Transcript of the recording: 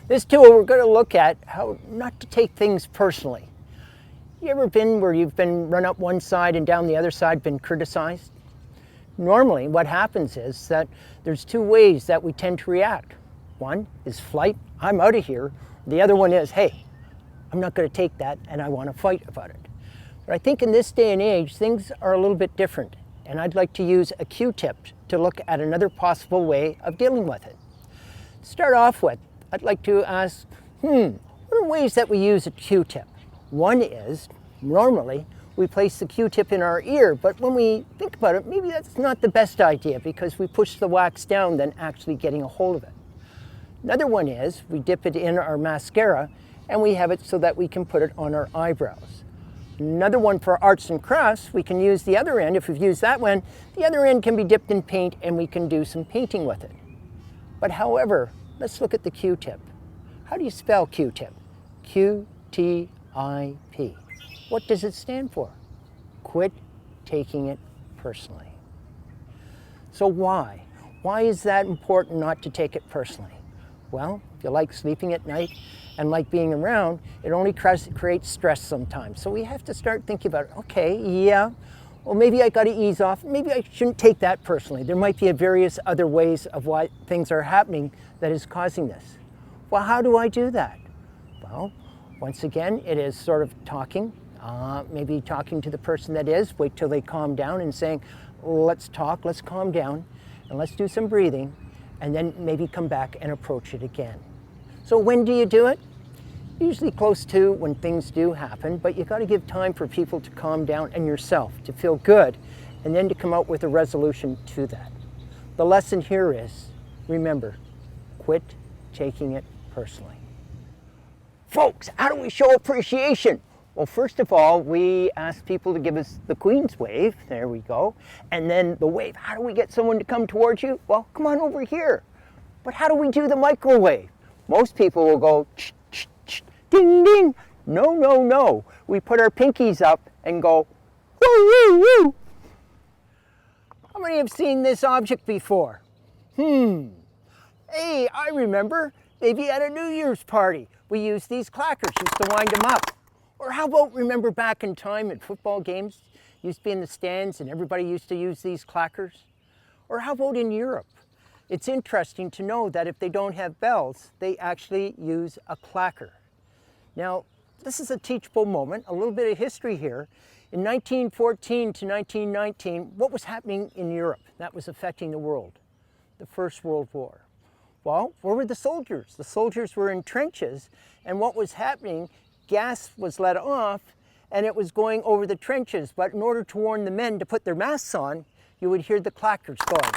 This tool, we're going to look at how not to take things personally. You ever been where you've been run up one side and down the other side, been criticized? Normally, what happens is that there's two ways that we tend to react. One is flight, I'm out of here. The other one is, hey, I'm not going to take that and I want to fight about it. But I think in this day and age, things are a little bit different. And I'd like to use a Q-tip to look at another possible way of dealing with it. To start off with, I'd like to ask, what are ways that we use a Q-tip? One is, normally, we place the Q-tip in our ear, but when we think about it, maybe that's not the best idea because we push the wax down than actually getting a hold of it. Another one is, we dip it in our mascara and we have it so that we can put it on our eyebrows. Another one for arts and crafts, we can use the other end. If we've used that one, the other end can be dipped in paint and we can do some painting with it. But however, let's look at the Q-tip. How do you spell Q-tip? Q-T-I-P. What does it stand for? Quit taking it personally. So why? Why is that important not to take it personally? Well, if you like sleeping at night and like being around, it only creates stress sometimes. So we have to start thinking about, okay, yeah, well maybe I got to ease off. Maybe I shouldn't take that personally. There might be various other ways of why things are happening that is causing this. Well, how do I do that? Well, once again, it is sort of talking, maybe talking to the person that is, wait till they calm down and saying, let's talk, let's calm down, and let's do some breathing, and then maybe come back and approach it again. So when do you do it? Usually close to when things do happen, but you got to give time for people to calm down and yourself to feel good, and then to come out with a resolution to that. The lesson here is, remember, quit taking it personally. Folks, how do we show appreciation? Well, first of all, we ask people to give us the Queen's wave. There we go. And then the wave. How do we get someone to come towards you? Well, come on over here. But how do we do the microwave? Most people will go, ch, ch, ch, ding, ding. No, no, no. We put our pinkies up and go, woo, woo, woo. How many have seen this object before? Hey, I remember. Maybe at a New Year's party, we used these clackers, used to wind them up. Or how about, remember back in time at football games, used to be in the stands and everybody used to use these clackers? Or how about in Europe? It's interesting to know that if they don't have bells, they actually use a clacker. Now, this is a teachable moment, a little bit of history here. In 1914 to 1919, what was happening in Europe that was affecting the world? The First World War. Well, where were the soldiers? The soldiers were in trenches, and what was happening, gas was let off, and it was going over the trenches. But in order to warn the men to put their masks on, you would hear the clackers going.